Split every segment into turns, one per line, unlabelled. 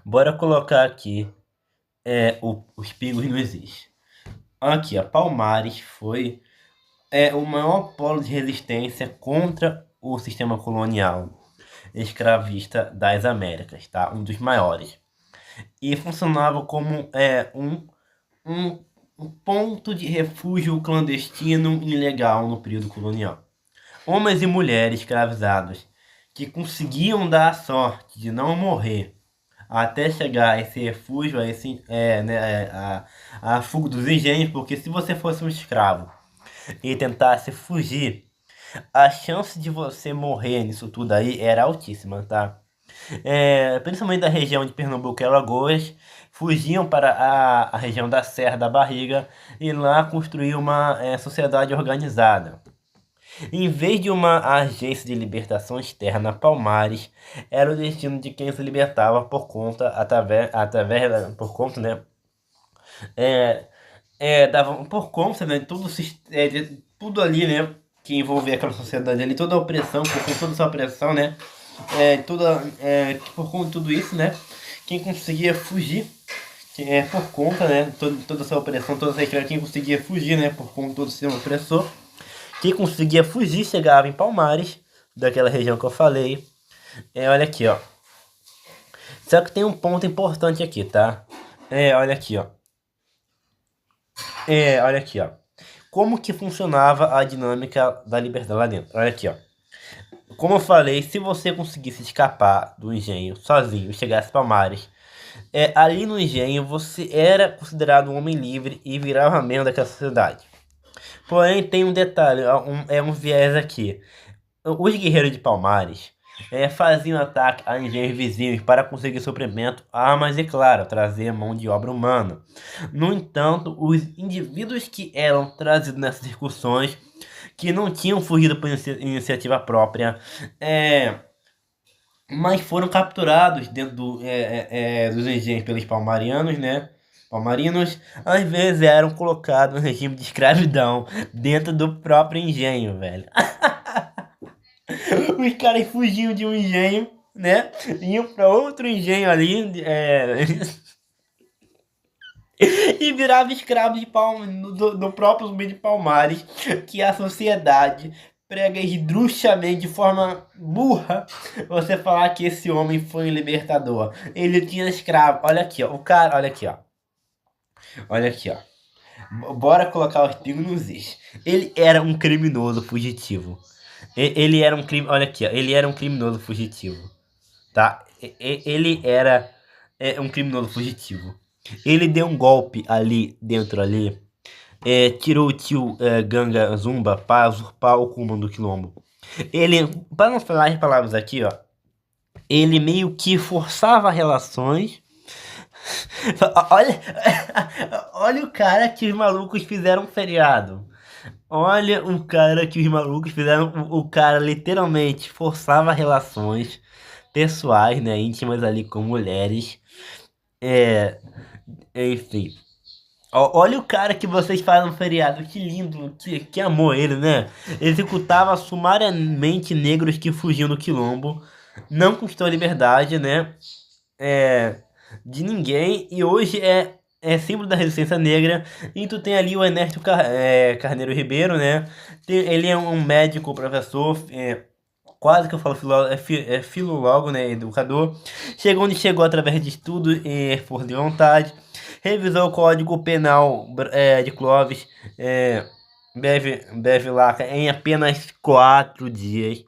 Bora colocar aqui os pingos nos is. Aqui, ó, Palmares foi o maior polo de resistência contra o sistema colonial escravista das Américas, tá? Um dos maiores. E funcionava como um, um ponto de refúgio clandestino e ilegal no período colonial. Homens e mulheres escravizados que conseguiam dar a sorte de não morrer até chegar a esse refúgio, a fuga dos engenhos, porque se você fosse um escravo e tentasse fugir, a chance de você morrer nisso tudo aí era altíssima, tá? Principalmente da região de Pernambuco e Alagoas, fugiam para a região da Serra da Barriga e lá construir uma sociedade organizada. Em vez de uma agência de libertação externa, Palmares era o destino de quem se libertava por conta, por conta, né? É, dava por conta, né? De tudo ali, né? Que envolvia aquela sociedade ali, toda a opressão, por conta de toda essa opressão, né? Por conta de tudo isso, né? Quem conseguia fugir, por conta, né? Toda essa opressão, toda essa escravidão, quem conseguia fugir, né? Por conta de todo o sistema opressor. Quem conseguia fugir chegava em Palmares, daquela região que eu falei. Olha aqui, ó. Só que tem um ponto importante aqui, tá? Olha aqui, ó. Olha aqui, ó. Como que funcionava a dinâmica da liberdade lá dentro? Olha aqui, ó. Como eu falei, se você conseguisse escapar do engenho sozinho e chegasse a Palmares, ali no engenho você era considerado um homem livre e virava membro daquela sociedade. Porém, tem um detalhe, um viés aqui. Os guerreiros de Palmares faziam ataque a engenhos vizinhos para conseguir suprimento, armas e, claro, trazer mão de obra humana. No entanto, os indivíduos que eram trazidos nessas discussões, que não tinham fugido por iniciativa própria, mas foram capturados dentro dos engenhos pelos palmarianos, né? Palmarinos, às vezes eram colocados no regime de escravidão dentro do próprio engenho, velho. Os caras fugiam de um engenho, né? Iam pra outro engenho ali, e viravam escravos do próprio zumbi de Palmares, que a sociedade prega esdrúxulamente de forma burra você falar que esse homem foi um libertador. Ele tinha escravo. Olha aqui, ó. O cara, olha aqui, ó. Olha aqui, ó. Bora colocar os pingos nos is. Ele era um criminoso fugitivo. Ele era um crime. Olha aqui, ó. Ele era um criminoso fugitivo. Tá? Ele era um criminoso fugitivo. Ele deu um golpe ali dentro ali. Tirou o tio Ganga Zumba para usurpar o comando do Quilombo. Ele, para não falar as palavras aqui, ó. Ele meio que forçava relações. Olha, olha o cara que os malucos fizeram um feriado. Olha o cara que os malucos fizeram. O cara literalmente forçava relações pessoais, né? Íntimas ali com mulheres. É, enfim. Olha o cara que vocês fazem no feriado. Que lindo. Que amor ele, né? Executava sumariamente negros que fugiam do quilombo. Não custou a liberdade, né? É, de ninguém. E hoje é símbolo da resistência negra. E tu tem ali o Ernesto Carneiro Ribeiro, né? Ele é um médico, professor. Quase que eu falo filólogo, né? Educador. Chegou onde chegou através de estudo e força de vontade. Revisou o Código Penal de Clovis, Bevilacqua, em apenas 4 dias.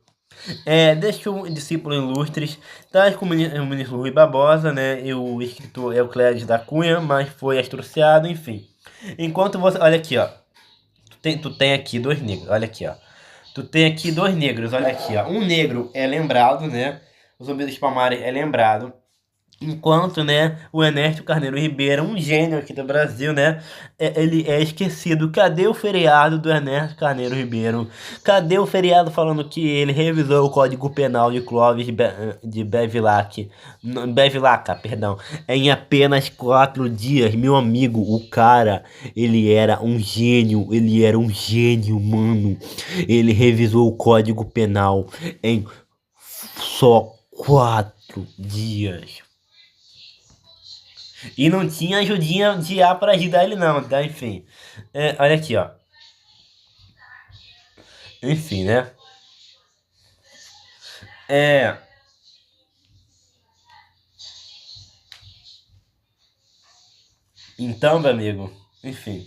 Deixou discípulos ilustres, tais como o ministro Rui Barbosa, né, e o escritor Euclides da Cunha, mas foi astruciado, enfim. Enquanto você... Olha aqui, ó. Tu tem aqui dois negros, olha aqui, ó. Tu tem aqui dois negros, olha aqui, ó. Um negro é lembrado, né? O Zumbi dos Palmares é lembrado. Enquanto, né, o Ernesto Carneiro Ribeiro, um gênio aqui do Brasil, né, ele é esquecido. Cadê o feriado do Ernesto Carneiro Ribeiro? Cadê o feriado falando que ele revisou o Código Penal de Clovis de Bevilacqua, perdão, em apenas 4 dias? Meu amigo, o cara, ele era um gênio, mano. Ele revisou o Código Penal em só 4 dias. E não tinha ajudinha de A pra ajudar ele não, tá? Enfim. Olha aqui, ó. Enfim, né? É, então, meu amigo, enfim.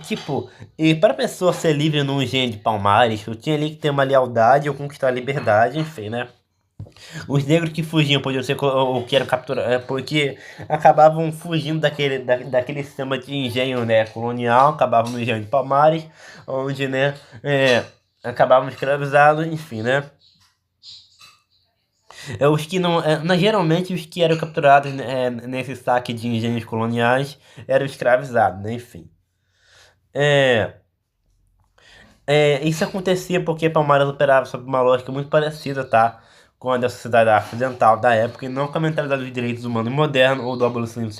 Tipo, e para pessoa ser livre num engenho de Palmares, eu tinha ali que ter uma lealdade ou conquistar a liberdade, enfim, né? Os negros que fugiam podiam ser ou que eram capturados, porque acabavam fugindo daquele sistema de engenho, né, colonial, acabavam no engenho de Palmares, onde, né, acabavam escravizados, enfim, né? Os que não, geralmente os que eram capturados nesse saque de engenhos coloniais eram escravizados, né? Enfim. É, isso acontecia porque Palmares operava sob uma lógica muito parecida, tá? Com a da sociedade ocidental da época e não com a mentalidade dos direitos humanos modernos ou do abolicionismo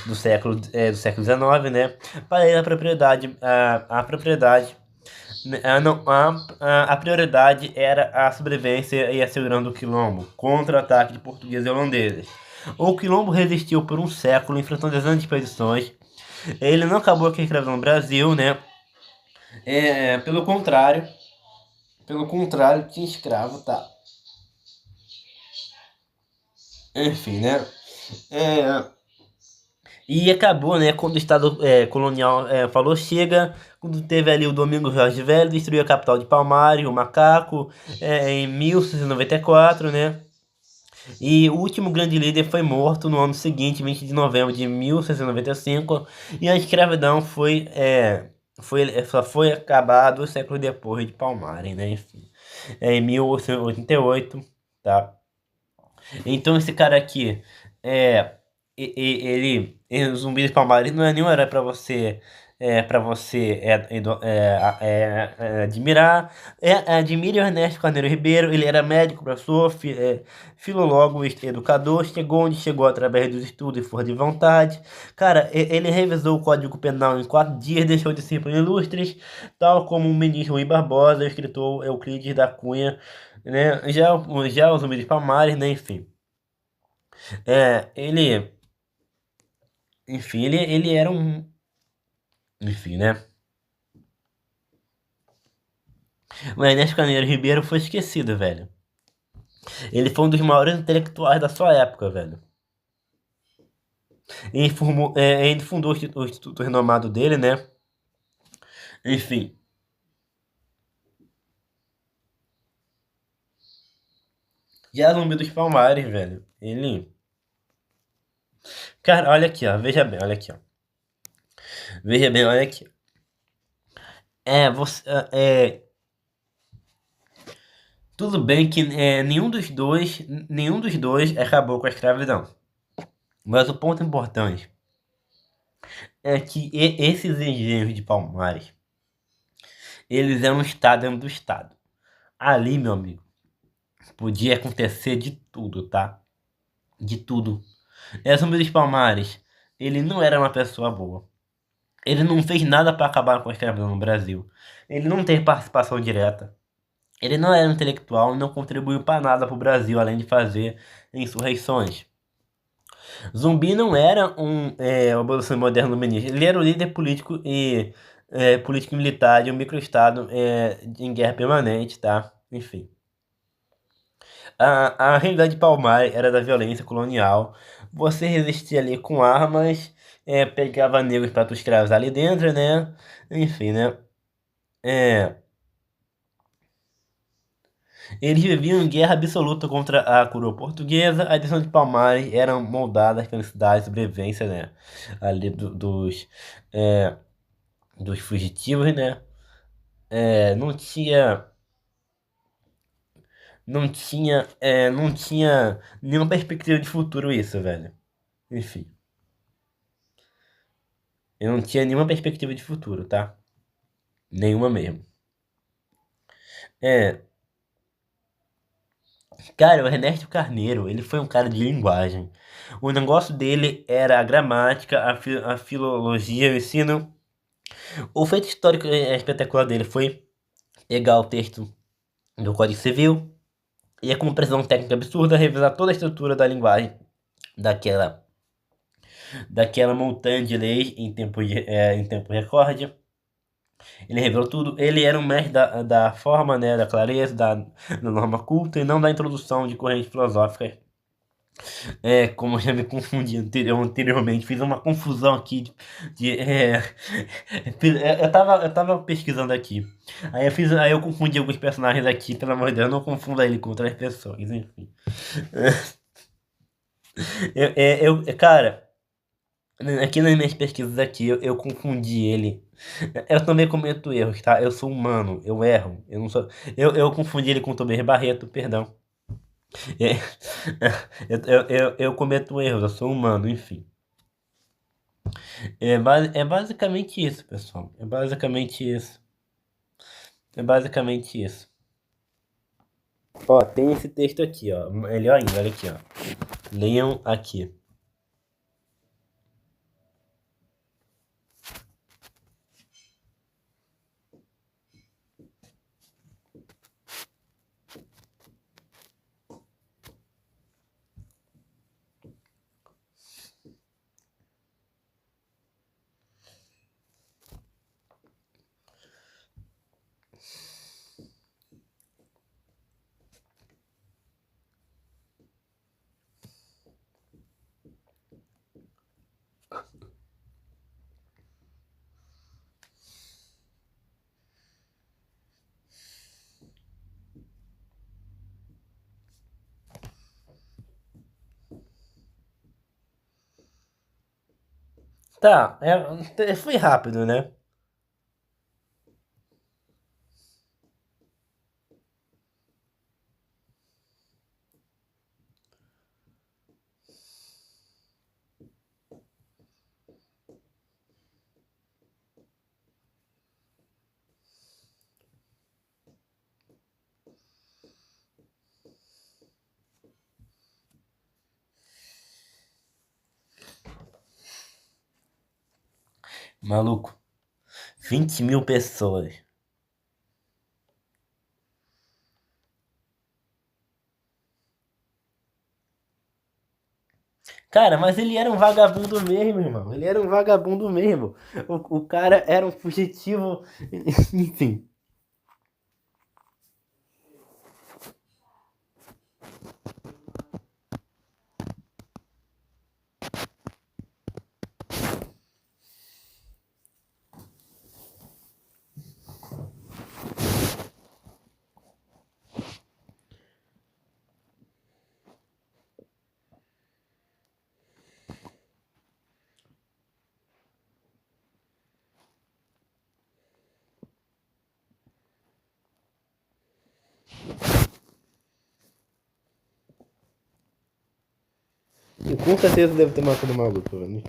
do século XIX, né? Para ele, a propriedade, né, não, a prioridade era a sobrevivência e a segurança do quilombo contra o ataque de portugueses e holandeses. O quilombo resistiu por um século, enfrentando dezenas de expedições. Ele não acabou com a escravidão no Brasil, né? Pelo contrário, tinha escravo, tá? Enfim, né? É, e acabou, né? Quando o Estado colonial falou chega, quando teve ali o Domingos Jorge Velho, destruiu a capital de Palmares, o Macaco, em 1694, né? E o último grande líder foi morto no ano seguinte, 20 de novembro de 1695, e 95, e a escravidão só foi acabar 2 séculos depois de Palmares, né? Enfim, em 1888, tá? Então esse cara aqui, é, o Zumbi dos Palmares não é nenhum herói para você admirar. Admire o Ernesto Carneiro Ribeiro, ele era médico, professor, filólogo, educador, chegou onde chegou através dos estudos e força de vontade. Cara, ele revisou o Código Penal em 4 dias, deixou discípulos ilustres, tal como o ministro Rui Barbosa, o escritor Euclides da Cunha, né? Já o Zumbi dos Palmares, né? Enfim. Ele, enfim, ele era um, enfim, né? O Ernesto Carneiro Ribeiro foi esquecido, velho. Ele foi um dos maiores intelectuais da sua época, velho. Ele fundou o instituto renomado dele, né? Enfim. Já Zumbi dos Palmares, velho. Ele. Cara, olha aqui, ó. Veja bem, olha aqui, ó. Veja bem, olha aqui. Você. Tudo bem que nenhum dos dois acabou com a escravidão. Mas o ponto importante é que esses engenhos de Palmares, eles eram um estado dentro do estado. Ali, meu amigo, podia acontecer de tudo, tá? De tudo. Zumbi dos Palmares, ele não era uma pessoa boa. Ele não fez nada para acabar com a escravidão no Brasil. Ele não teve participação direta. Ele não era um intelectual e não contribuiu para nada para o Brasil, além de fazer insurreições. Zumbi não era um abolicionista moderno ministro. Ele era o líder político e político e militar de um microestado em guerra permanente, tá? Enfim. A realidade de Palmares era da violência colonial. Você resistia ali com armas, pegava negros para tu escravizar ali dentro, né? Enfim, né? É, eles viviam em guerra absoluta contra a coroa portuguesa. A edição de Palmares eram moldadas pela necessidade de sobrevivência, né? Ali é, dos fugitivos, né? Não tinha nenhuma perspectiva de futuro isso, velho. Enfim, eu não tinha nenhuma perspectiva de futuro, tá? Nenhuma mesmo. É, cara, o Ernesto Carneiro, ele foi um cara de linguagem. O negócio dele era a gramática, a filologia, o ensino. O feito histórico espetacular dele foi pegar o texto do Código Civil, E é com uma precisão técnica absurda revisar toda a estrutura da linguagem daquela, daquela montanha de leis em tempo recorde. Ele revelou tudo. Ele era um mestre da forma, né, da clareza, da norma culta e não da introdução de correntes filosóficas. Como eu já me confundi anteriormente, fiz uma confusão aqui eu tava pesquisando aqui. Aí eu confundi alguns personagens aqui, pelo amor de Deus, não confunda ele com outras pessoas, enfim. Cara, aqui nas minhas pesquisas aqui, eu confundi ele. Eu também cometo erros, tá? Eu sou humano, eu erro. Eu não sou. Eu confundi ele com o Tobias Barreto, perdão. É, eu cometo erros, eu sou humano, enfim. É basicamente isso, pessoal. É basicamente isso. É basicamente isso. Ó, tem esse texto aqui, ó. Melhor ainda, olha aqui, ó. Leiam aqui. Tá, foi rápido, né? Maluco. 20.000 pessoas. Cara, mas ele era um vagabundo mesmo, irmão. Ele era um vagabundo mesmo. O cara era um fugitivo. Enfim. E com certeza deve ter matado o maluco, velho.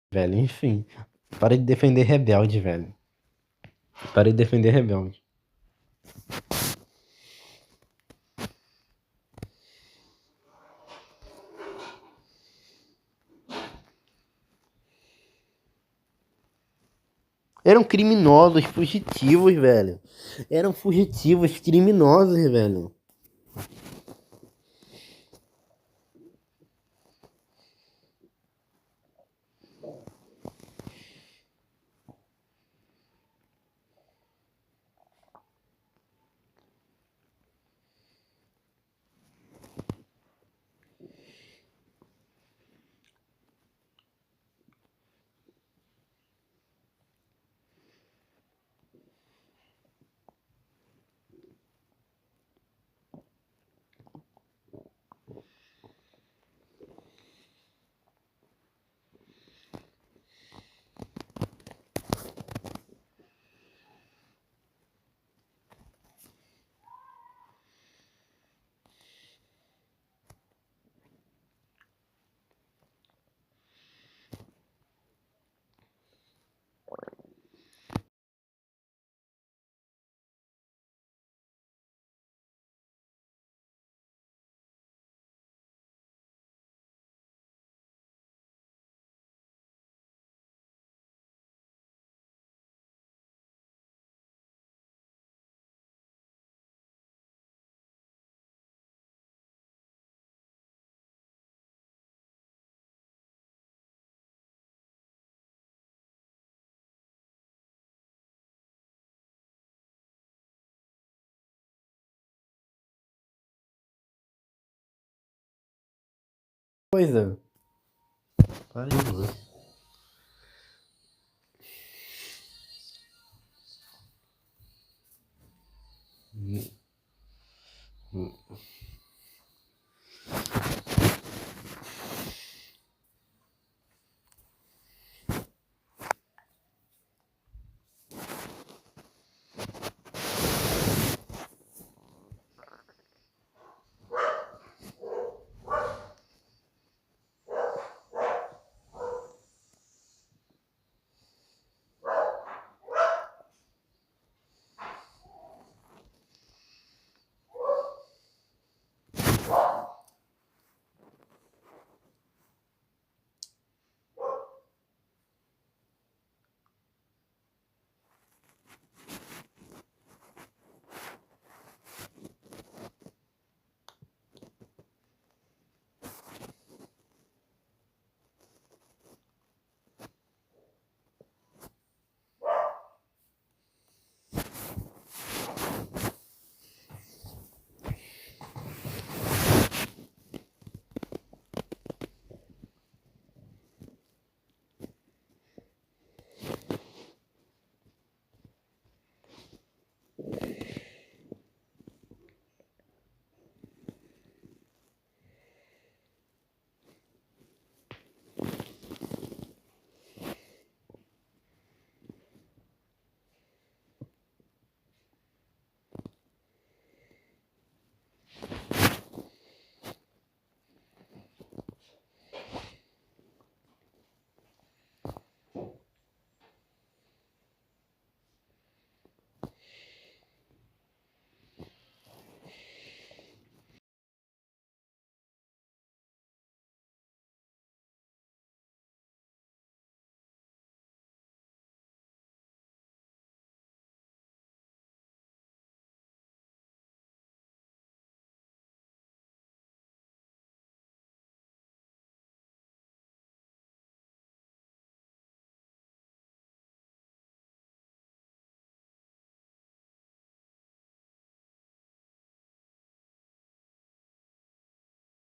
Velho, enfim. Para de defender rebelde, velho. Para de defender rebelde. Eram criminosos, fugitivos, velho. Eram fugitivos, criminosos, velho. Coisa. Para aí, mano.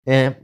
É.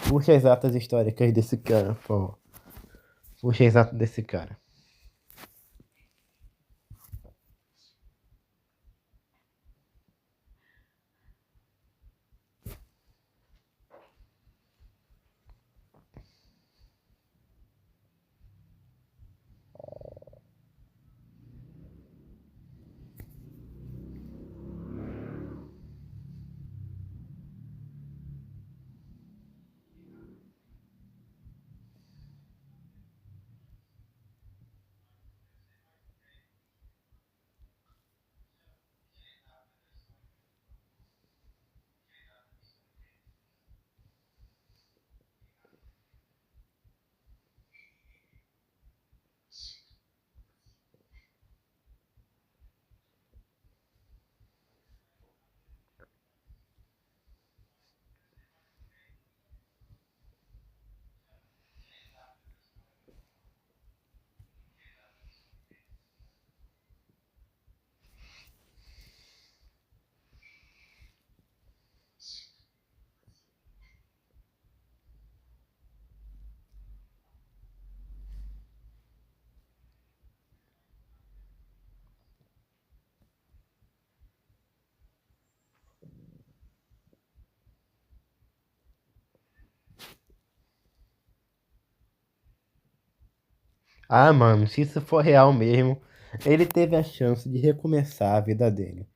Puxa as atas históricas desse cara, pô. Puxa as atas desse cara. Ah, mano, se isso for real mesmo, ele teve a chance de recomeçar a vida dele.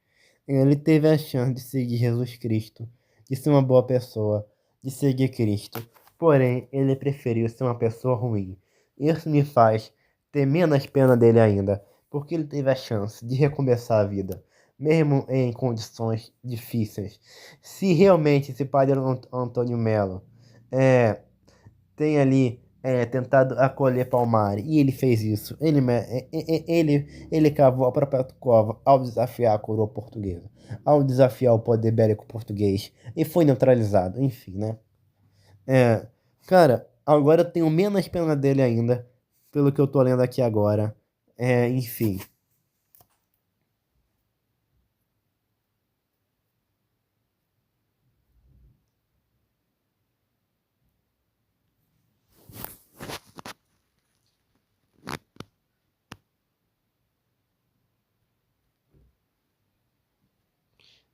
Ele teve a chance de seguir Jesus Cristo, de ser uma boa pessoa, de seguir Cristo. Porém, ele preferiu ser uma pessoa ruim. Isso me faz ter menos pena dele ainda, porque ele teve a chance de recomeçar a vida, mesmo em condições difíceis. Se realmente esse padre Antônio Melo é, tem ali tentado acolher Palmari, e ele fez isso, ele cavou a própria cova ao desafiar a coroa portuguesa, ao desafiar o poder bélico português, e foi neutralizado, enfim, né? É, cara, agora eu tenho menos pena dele ainda, pelo que eu tô lendo aqui agora. Enfim.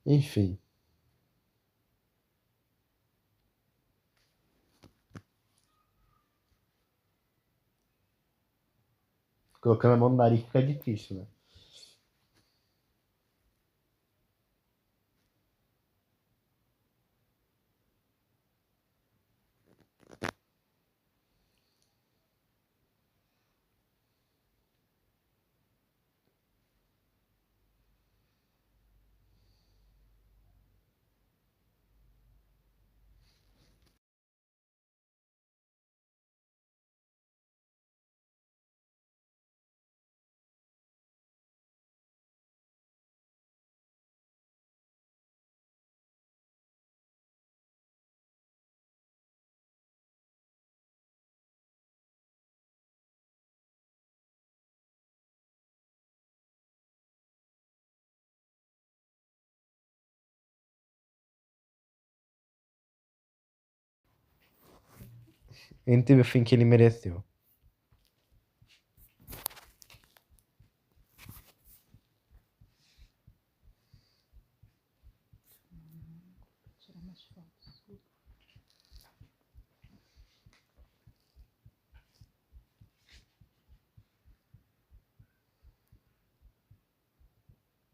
Enfim. Colocando a mão no nariz fica difícil, né? Ele teve o fim que ele mereceu.
Tirar umas fotos.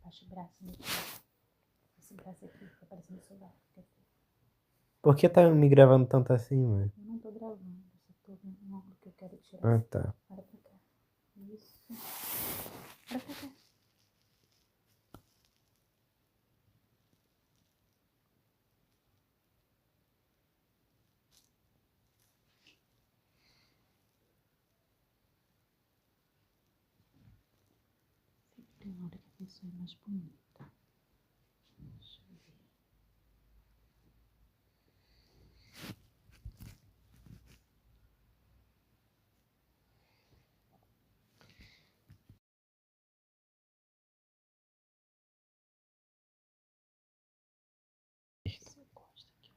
Baixa o braço aqui. Esse braço aqui tá parecendo celular.
Por que tá me gravando tanto assim, mano?
Eu não tô gravando, eu só tô vendo um ângulo que eu quero tirar.
Ah, tá.
Olha pra cá. Isso. Olha pra cá. Sempre tem uma hora que a pessoa é mais bonita. Deixa eu ver. Se eu gosto aqui.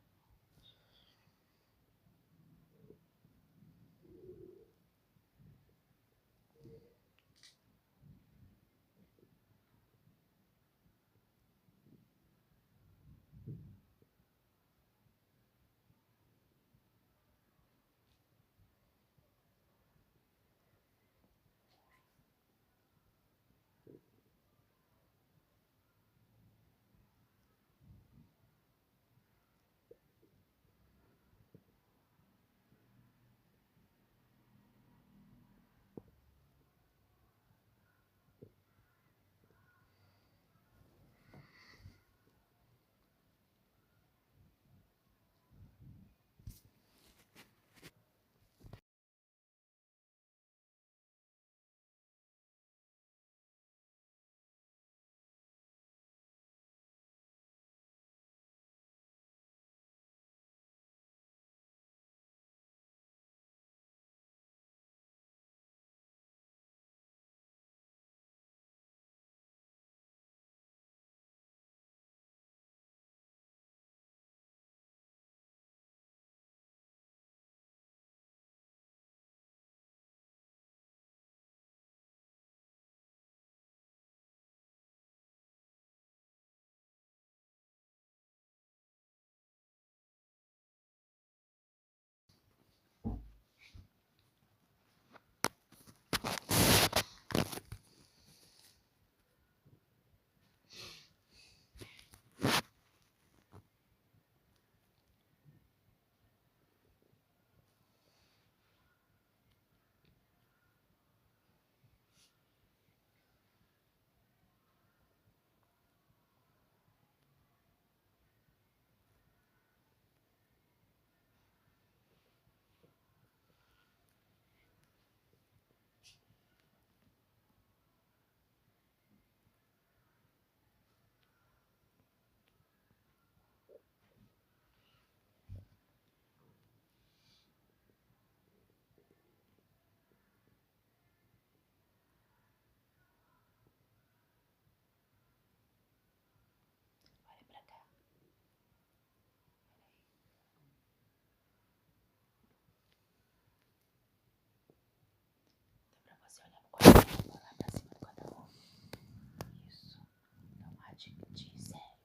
Titi, sério.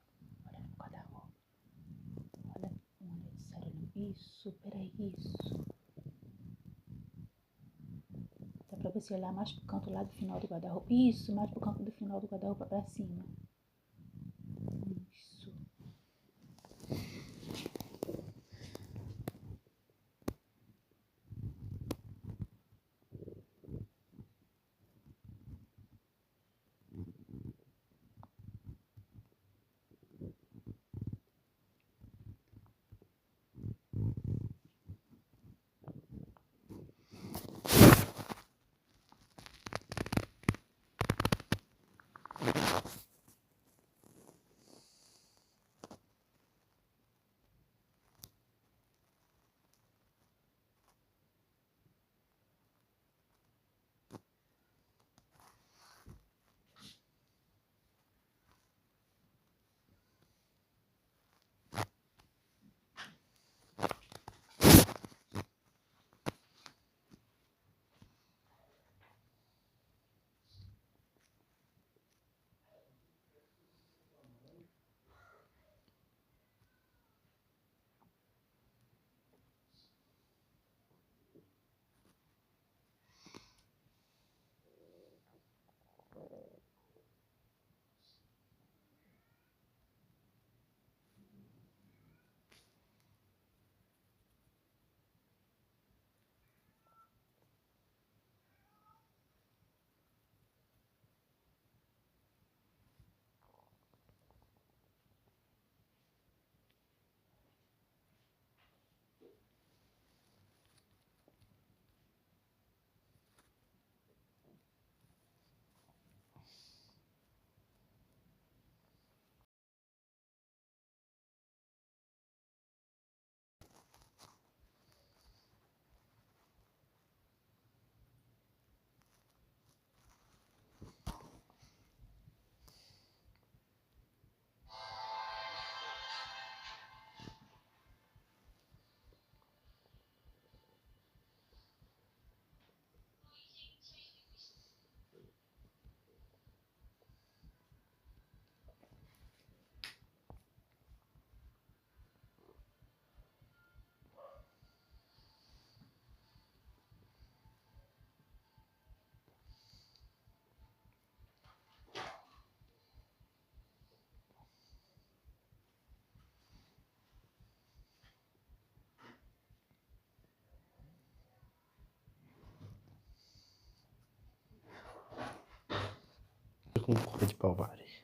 Olha no guarda-roupa. Olha, sério. Isso, peraí, isso. Dá pra você olhar mais pro canto lá do final do guarda-roupa. Isso, mais pro canto do final do guarda-roupa pra cima. Isso.
Com cor de palmares.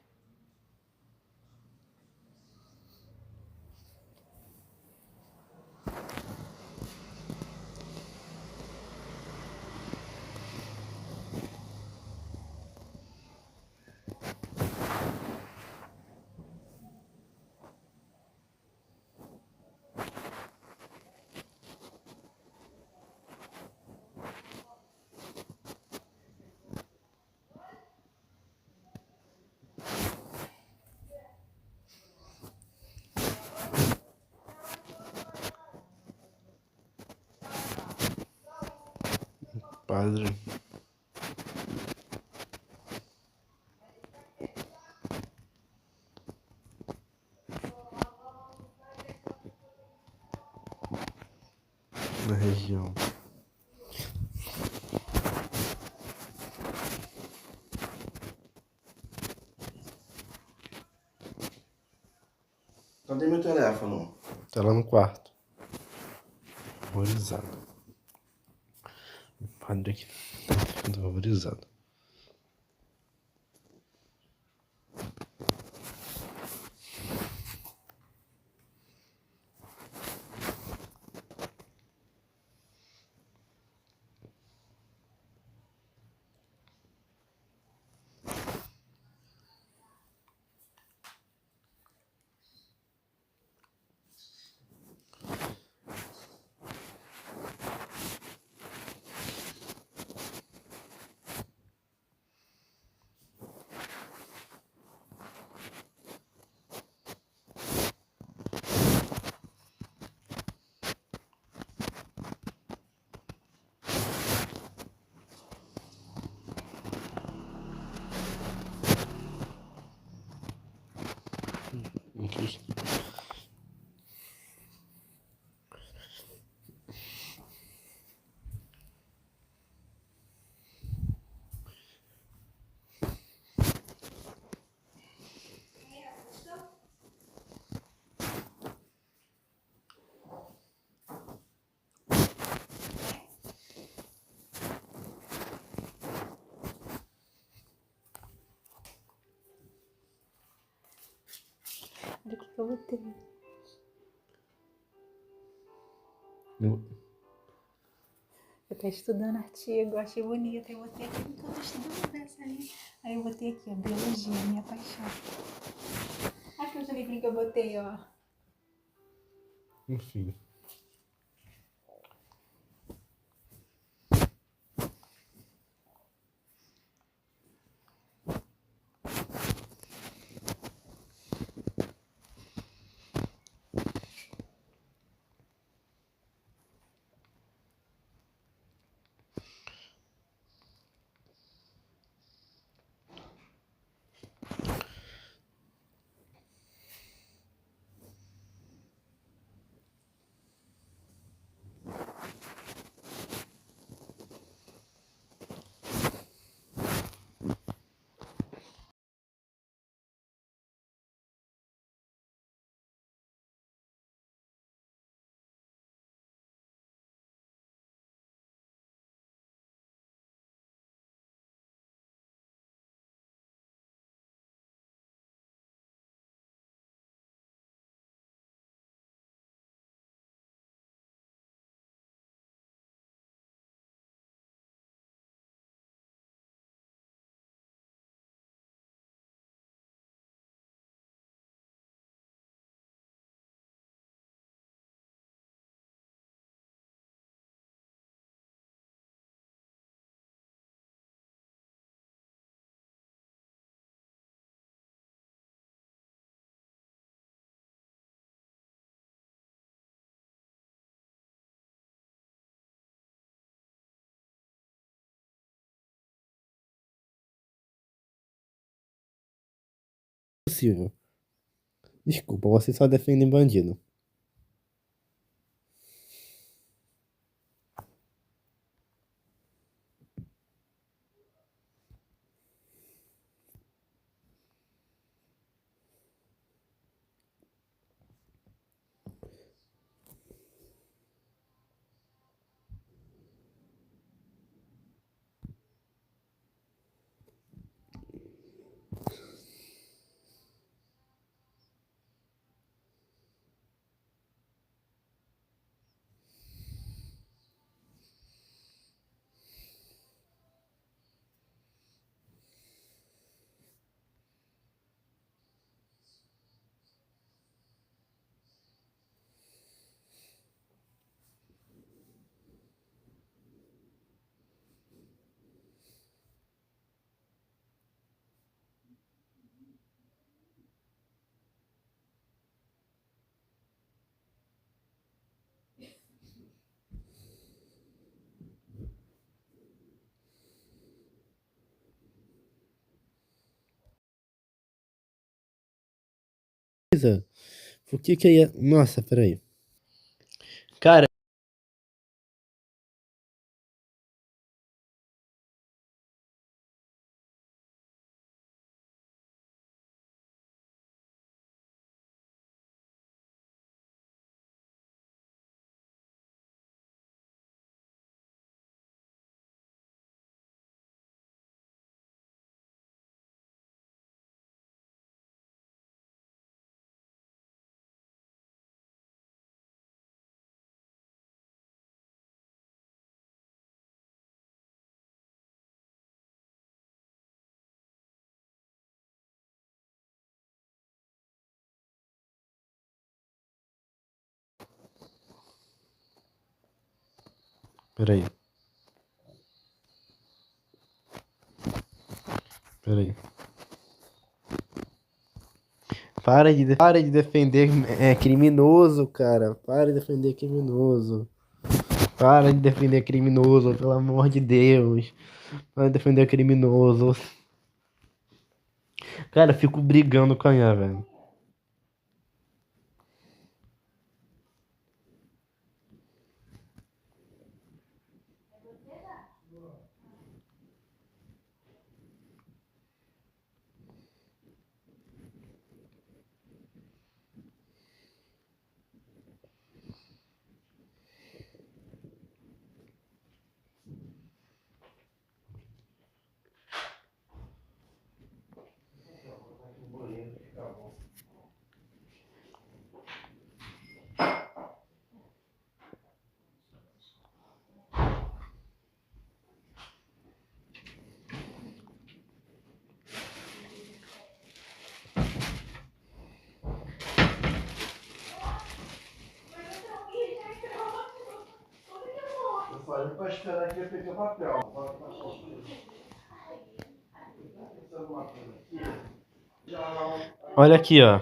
Padre. Na região.
Cadê meu teléfono?
Tá lá no quarto. Horrorizado. O padre aqui tá ficando horrorizado.
Eu botei.
Eu-
Eu tô estudando artigo, achei bonito. Eu botei aqui porque eu tô estudando essa aí. Aí eu botei aqui, ó, biologia, minha paixão. Aqui os livrinhos que eu botei, ó.
Enfim. Possível. Desculpa, você só defende bandido. Beleza. Por que que ia... Nossa, peraí. Cara, peraí. Peraí. Para de defender criminoso, cara. Para de defender criminoso. Para de defender criminoso, pelo amor de Deus. Para de defender criminoso. Cara, eu fico brigando com a Ian, velho. esperar que eu pegue o papel. Olha aqui, ó.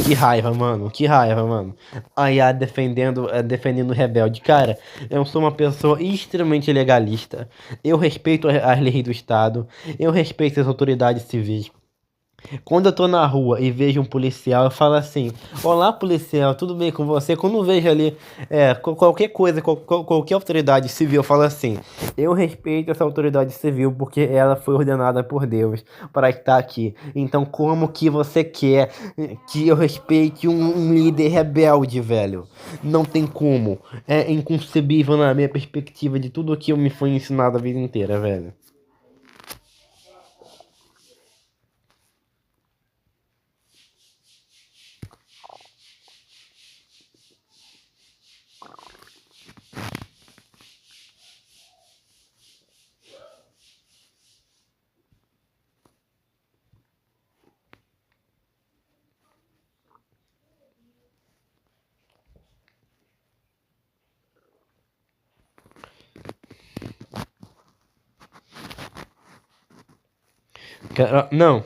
Que raiva, mano. Que raiva, mano. A IA defendendo o rebelde. Cara, eu sou uma pessoa extremamente legalista. Eu respeito as leis do Estado. Eu respeito as autoridades civis. Quando eu tô na rua e vejo um policial, eu falo assim: Olá, policial, tudo bem com você? Quando eu vejo ali qualquer coisa, qualquer autoridade civil, eu falo assim: Eu respeito essa autoridade civil porque ela foi ordenada por Deus para estar aqui. Então, como que você quer que eu respeite um líder rebelde, velho? Não tem como. É inconcebível na minha perspectiva de tudo o que eu me fui ensinado a vida inteira, velho. Não,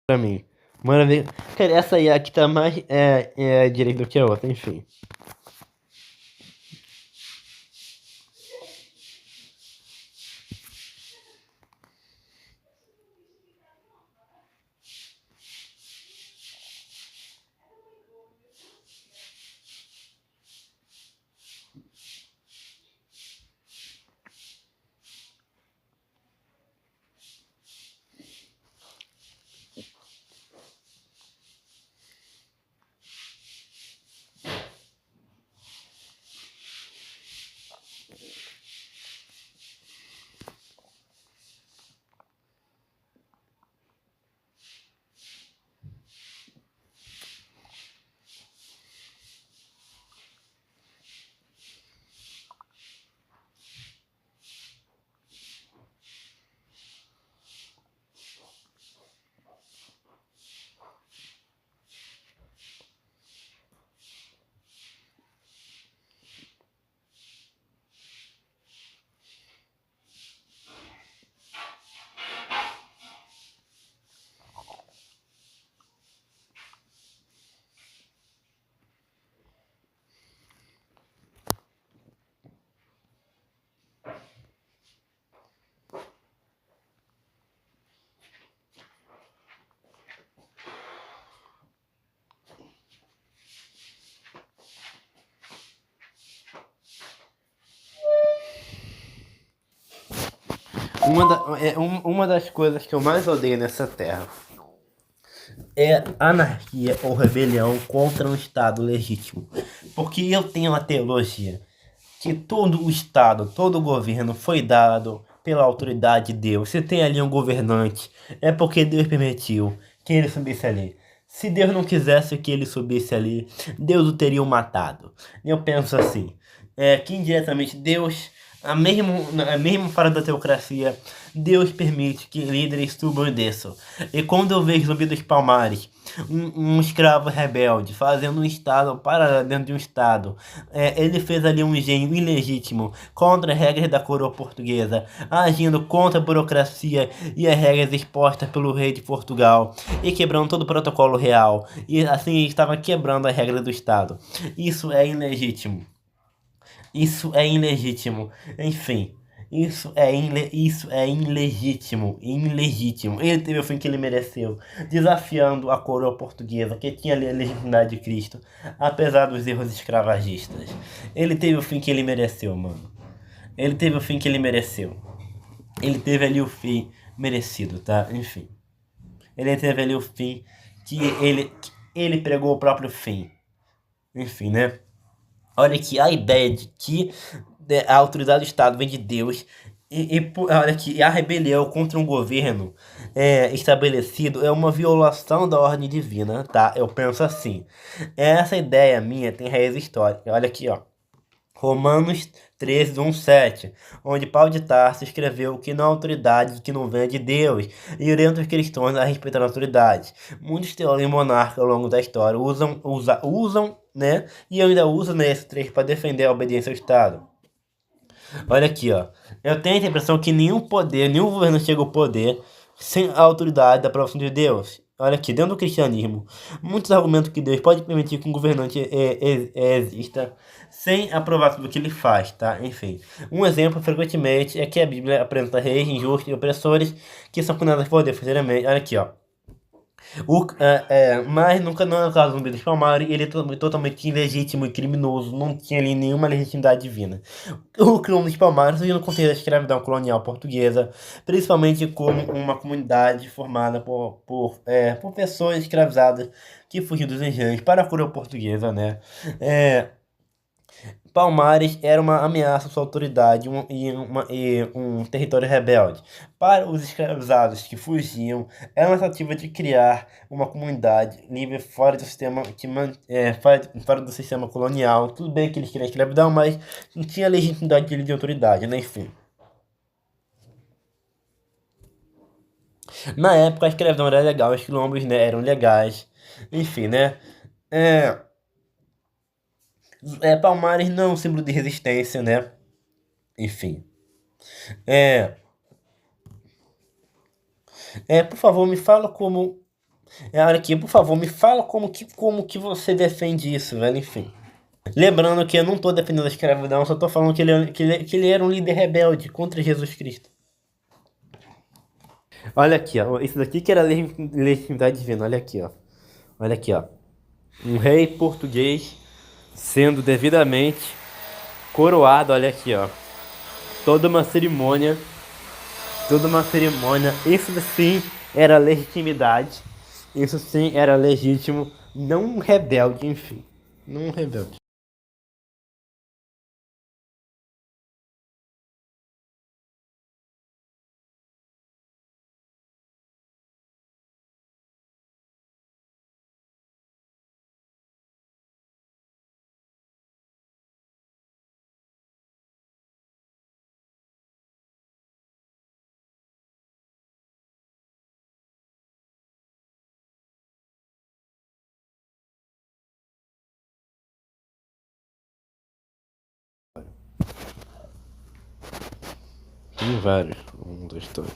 pra mim. Maravilha. Cara, essa aí aqui tá mais direito do que a outra, enfim. Uma das coisas que eu mais odeio nessa terra é anarquia ou rebelião contra um Estado legítimo. Porque eu tenho a teologia que todo o Estado, todo o governo foi dado pela autoridade de Deus. Se tem ali um governante, é porque Deus permitiu que ele subisse ali. Se Deus não quisesse que ele subisse ali, Deus o teria matado. Eu penso assim, que indiretamente Deus, mesmo fora da teocracia, Deus permite que líderes subam e desçam. E quando eu vejo Zumbi dos Palmares, um escravo rebelde fazendo um estado para dentro de um estado, ele fez ali um engenho ilegítimo contra as regras da coroa portuguesa, agindo contra a burocracia e as regras expostas pelo rei de Portugal e quebrando todo o protocolo real, e assim ele estava quebrando as regras do estado. Isso é ilegítimo. Isso é ilegítimo. Enfim. Isso é ilegítimo, ilegítimo. Ele teve o fim que ele mereceu, desafiando a coroa portuguesa, que tinha a legitimidade de Cristo, apesar dos erros escravagistas. Ele teve o fim que ele mereceu, mano. Ele teve o fim que ele mereceu. Ele teve ali o fim merecido, tá? Enfim. Ele teve ali o fim que ele pregou o próprio fim. Enfim, né? Olha aqui, a ideia de que a autoridade do Estado vem de Deus olha aqui, a rebelião contra um governo estabelecido é uma violação da ordem divina, tá? Eu penso assim. Essa ideia minha tem raiz histórica. Olha aqui, ó. Romanos 13, 1, 7, onde Paulo de Tarso escreveu que não há autoridade que não venha de Deus, e orienta os cristãos a respeitar a autoridade. Muitos teólogos e monarcas ao longo da história usam, né, e ainda usam esse trecho para defender a obediência ao Estado. Olha aqui, ó. Eu tenho a impressão que nenhum governo chega ao poder sem a autoridade da aprovação de Deus. Olha aqui, dentro do cristianismo, muitos argumentam que Deus pode permitir que um governante exista sem a aprovação do que ele faz, tá? Enfim, um exemplo frequentemente é que a Bíblia apresenta reis injustos e opressores que são condenados por Deus futuramente. Olha aqui, ó. Mas nunca não é o caso do Zumbi dos Palmares, ele é totalmente ilegítimo e criminoso, não tinha ali nenhuma legitimidade divina. O crime dos Palmares surgiu no contexto da escravidão colonial portuguesa, principalmente como uma comunidade formada por pessoas escravizadas que fugiam dos engenhos para a coroa portuguesa, né? Palmares era uma ameaça à sua autoridade e um território rebelde. Para os escravizados que fugiam, era uma tentativa de criar uma comunidade livre fora do sistema, fora do sistema colonial. Tudo bem que eles queriam escravidão, mas não tinha legitimidade de autoridade, né? Enfim. Na época, a escravidão era legal, os quilombos, né, eram legais. Enfim, né? Palmares não é um símbolo de resistência, né? Enfim. Por favor, me fala como. Olha aqui, por favor, me fala como que você defende isso, velho. Enfim. Lembrando que eu não tô defendendo a escravidão, só tô falando que ele era um líder rebelde contra Jesus Cristo. Olha aqui, ó. Isso daqui que era legitimidade divina. Olha aqui, ó. Olha aqui, ó. Um rei português sendo devidamente coroado, olha aqui, ó. Toda uma cerimônia. Isso sim era legitimidade. Isso sim era legítimo. Não um rebelde, enfim. Não um rebelde. Tem vários ao longo da história.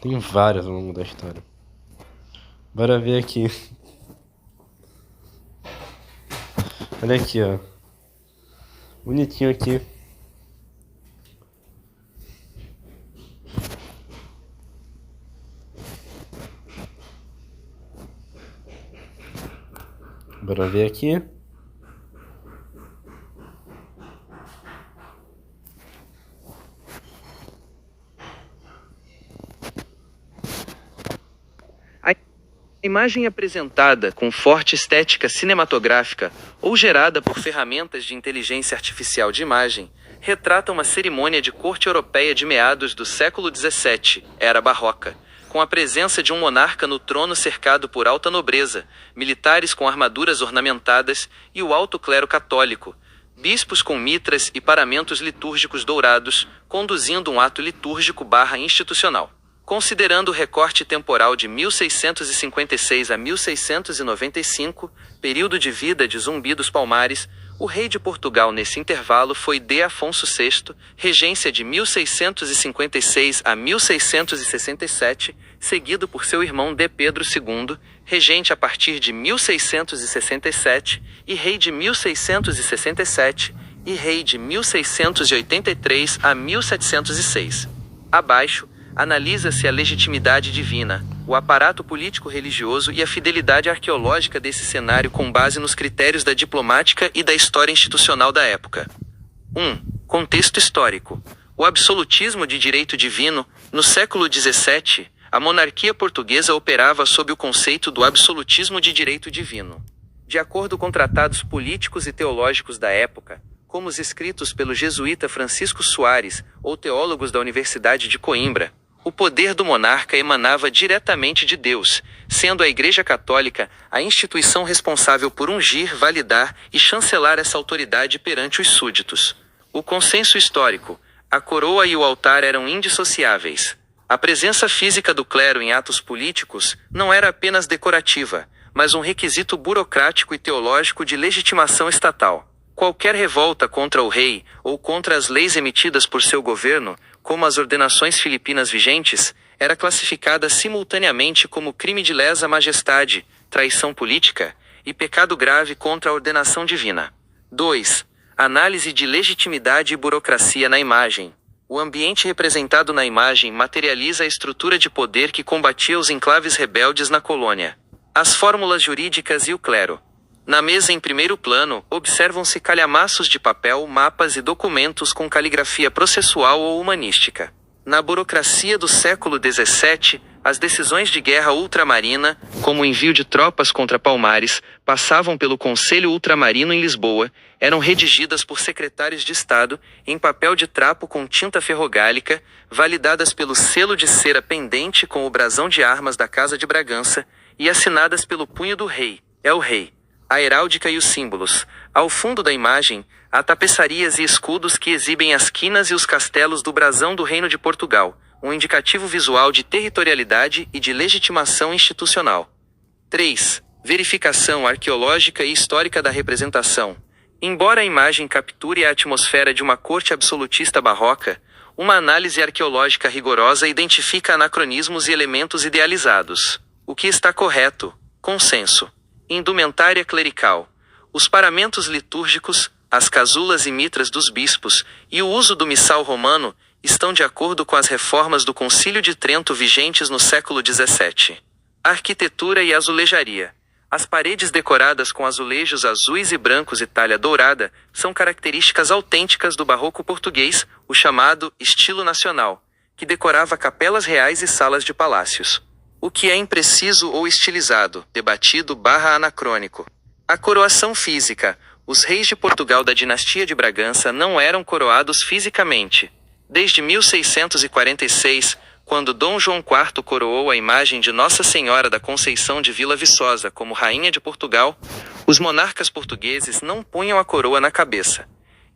Tem vários ao longo da história. Bora ver aqui. Olha aqui, ó. Bonitinho aqui. Bora ver aqui.
A imagem apresentada com forte estética cinematográfica ou gerada por ferramentas de inteligência artificial de imagem retrata uma cerimônia de corte europeia de meados do século XVII, era barroca, com a presença de um monarca no trono cercado por alta nobreza, militares com armaduras ornamentadas e o alto clero católico, bispos com mitras e paramentos litúrgicos dourados, conduzindo um ato litúrgico/institucional. Considerando o recorte temporal de 1656 a 1695, período de vida de Zumbi dos Palmares, o rei de Portugal nesse intervalo foi D. Afonso VI, regência de 1656 a 1667, seguido por seu irmão D. Pedro II, regente a partir de 1667, e rei de 1667, e rei de 1683 a 1706. Abaixo, analisa-se a legitimidade divina, o aparato político-religioso e a fidelidade arqueológica desse cenário com base nos critérios da diplomática e da história institucional da época. 1. Contexto histórico. O absolutismo de direito divino. No século XVII, a monarquia portuguesa operava sob o conceito do absolutismo de direito divino. De acordo com tratados políticos e teológicos da época, como os escritos pelo jesuíta Francisco Soares, ou teólogos da Universidade de Coimbra, o poder do monarca emanava diretamente de Deus, sendo a Igreja Católica a instituição responsável por ungir, validar e chancelar essa autoridade perante os súditos. O consenso histórico. A coroa e o altar eram indissociáveis. A presença física do clero em atos políticos não era apenas decorativa, mas um requisito burocrático e teológico de legitimação estatal. Qualquer revolta contra o rei, ou contra as leis emitidas por seu governo, como as ordenações filipinas vigentes, era classificada simultaneamente como crime de lesa majestade, traição política e pecado grave contra a ordenação divina. 2. Análise de legitimidade e burocracia na imagem. O ambiente representado na imagem materializa a estrutura de poder que combatia os enclaves rebeldes na colônia. As fórmulas jurídicas e o clero. Na mesa em primeiro plano, observam-se calhamaços de papel, mapas e documentos com caligrafia processual ou humanística. Na burocracia do século XVII, as decisões de guerra ultramarina, como o envio de tropas contra Palmares, passavam pelo Conselho Ultramarino em Lisboa, eram redigidas por secretários de Estado, em papel de trapo com tinta ferrogálica, validadas pelo selo de cera pendente com o brasão de armas da Casa de Bragança, e assinadas pelo punho do rei, o rei. A heráldica e os símbolos. Ao fundo da imagem, há tapeçarias e escudos que exibem as quinas e os castelos do brasão do Reino de Portugal, um indicativo visual de territorialidade e de legitimação institucional. 3. Verificação arqueológica e histórica da representação. Embora a imagem capture a atmosfera de uma corte absolutista barroca, uma análise arqueológica rigorosa identifica anacronismos e elementos idealizados. O que está correto? Consenso. Indumentária clerical. Os paramentos litúrgicos, as casulas e mitras dos bispos, e o uso do missal romano, estão de acordo com as reformas do Concílio de Trento vigentes no século XVII. Arquitetura e azulejaria. As paredes decoradas com azulejos azuis e brancos e talha dourada são características autênticas do barroco português, o chamado estilo nacional, que decorava capelas reais e salas de palácios. O que é impreciso ou estilizado, debatido / anacrônico. A coroação física. Os reis de Portugal da dinastia de Bragança não eram coroados fisicamente. Desde 1646, quando Dom João IV coroou a imagem de Nossa Senhora da Conceição de Vila Viçosa como Rainha de Portugal, os monarcas portugueses não punham a coroa na cabeça.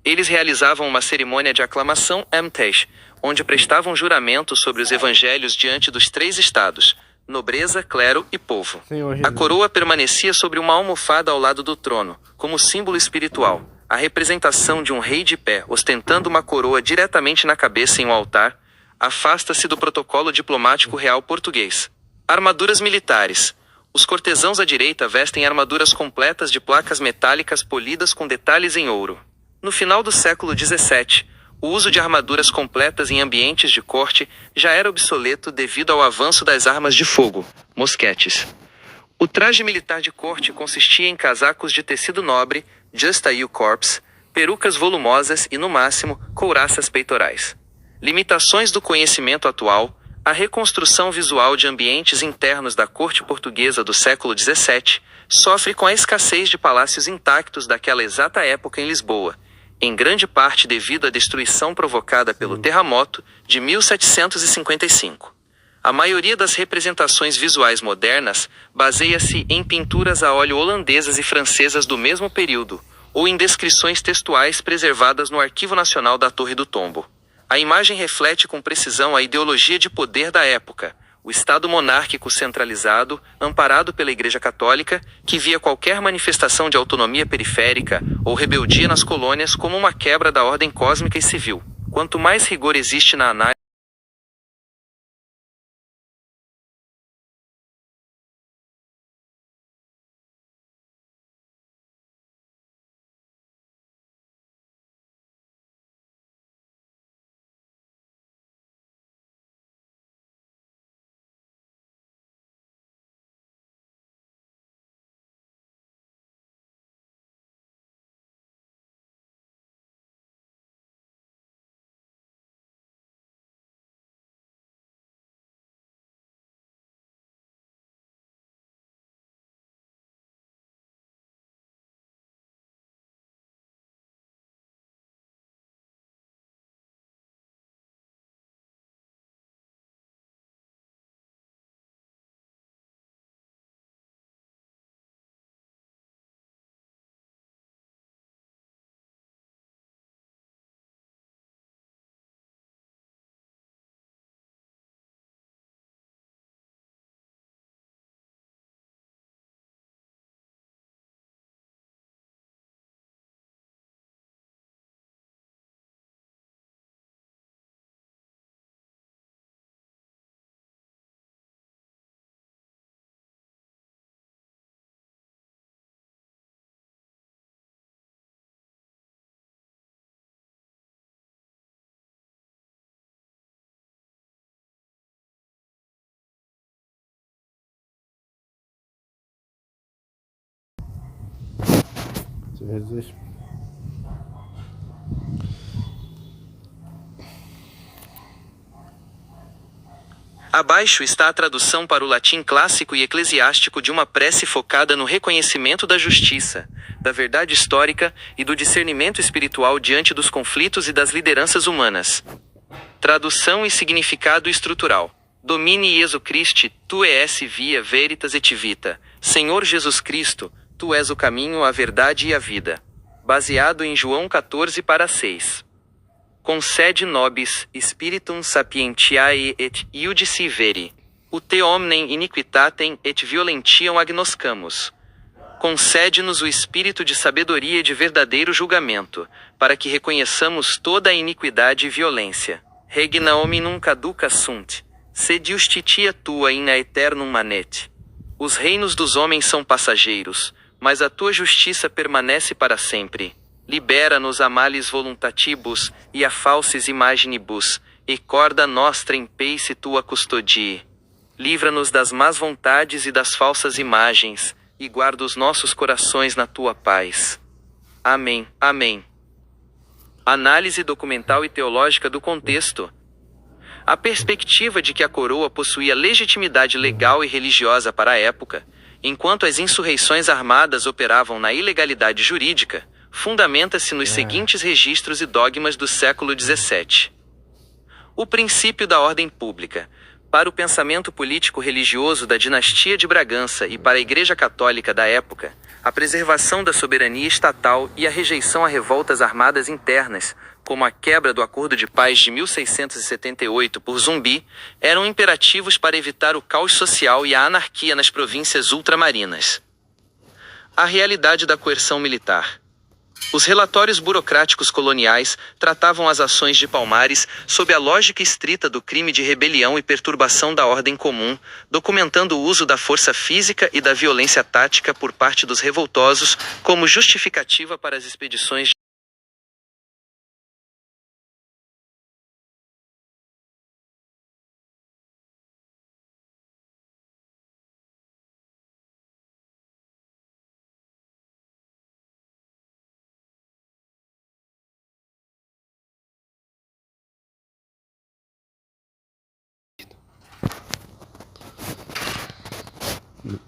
Eles realizavam uma cerimônia de aclamação Amtesh, onde prestavam juramento sobre os evangelhos diante dos 3 estados, nobreza, clero e povo. A coroa permanecia sobre uma almofada ao lado do trono, como símbolo espiritual. A representação de um rei de pé, ostentando uma coroa diretamente na cabeça em um altar, afasta-se do protocolo diplomático real português. Armaduras militares. Os cortesãos à direita vestem armaduras completas de placas metálicas polidas com detalhes em ouro. No final do século XVII, o uso de armaduras completas em ambientes de corte já era obsoleto devido ao avanço das armas de fogo, mosquetes. O traje militar de corte consistia em casacos de tecido nobre, just a corps, perucas volumosas e, no máximo, couraças peitorais. Limitações do conhecimento atual. A reconstrução visual de ambientes internos da corte portuguesa do século XVII sofre com a escassez de palácios intactos daquela exata época em Lisboa, em grande parte devido à destruição provocada pelo terremoto de 1755. A maioria das representações visuais modernas baseia-se em pinturas a óleo holandesas e francesas do mesmo período, ou em descrições textuais preservadas no Arquivo Nacional da Torre do Tombo. A imagem reflete com precisão a ideologia de poder da época, o Estado monárquico centralizado, amparado pela Igreja Católica, que via qualquer manifestação de autonomia periférica ou rebeldia nas colônias como uma quebra da ordem cósmica e civil. Quanto mais rigor existe na análise
Jesus.
Abaixo está a tradução para o latim clássico e eclesiástico de uma prece focada no reconhecimento da justiça, da verdade histórica e do discernimento espiritual diante dos conflitos e das lideranças humanas. Tradução e significado estrutural. Domine Iesu Christi, tu es via veritas et vita. Senhor Jesus Cristo, tu és o caminho, a verdade e a vida. Baseado em João 14:6. Concede nobis, spiritum sapientiae et iudici veri. Ut omnem iniquitatem et violentiam agnoscamus. Concede-nos o espírito de sabedoria e de verdadeiro julgamento, para que reconheçamos toda a iniquidade e violência. Regna hominum caduca sunt, sed justitia tua in aeternum manet. Os reinos dos homens são passageiros, mas a tua justiça permanece para sempre. Libera-nos a males voluntatibus, e a falsis imaginibus, e corda nostra em pace tua custodie. Livra-nos das más vontades e das falsas imagens, e guarda os nossos corações na tua paz. Amém. Amém. Análise documental e teológica do contexto. A perspectiva de que a coroa possuía legitimidade legal e religiosa para a época, enquanto as insurreições armadas operavam na ilegalidade jurídica, fundamenta-se nos seguintes registros e dogmas do século XVII. O princípio da ordem pública. Para o pensamento político-religioso da dinastia de Bragança e para a Igreja Católica da época, a preservação da soberania estatal e a rejeição a revoltas armadas internas, como a quebra do Acordo de Paz de 1678 por Zumbi, eram imperativos para evitar o caos social e a anarquia nas províncias ultramarinas. A realidade da coerção militar. Os relatórios burocráticos coloniais tratavam as ações de Palmares sob a lógica estrita do crime de rebelião e perturbação da ordem comum, documentando o uso da força física e da violência tática por parte dos revoltosos como justificativa para as expedições.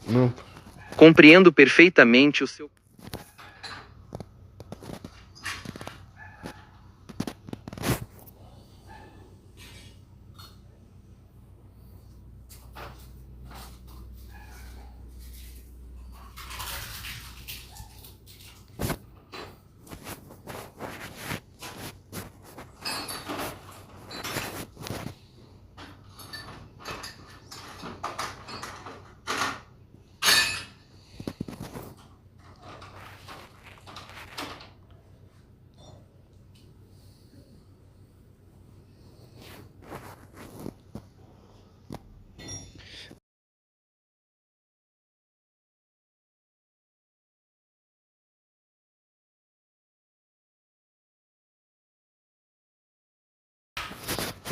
Não.
Compreendo perfeitamente o seu.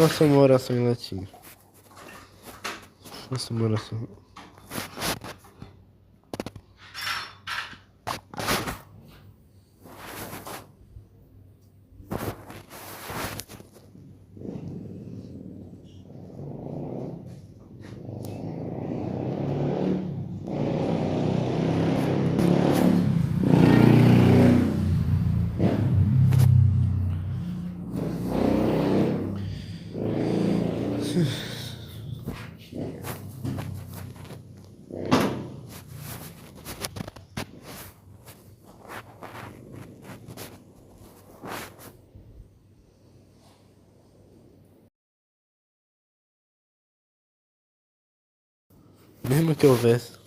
Faça uma oração em latim. Faça uma oração. Mesmo que houvesse.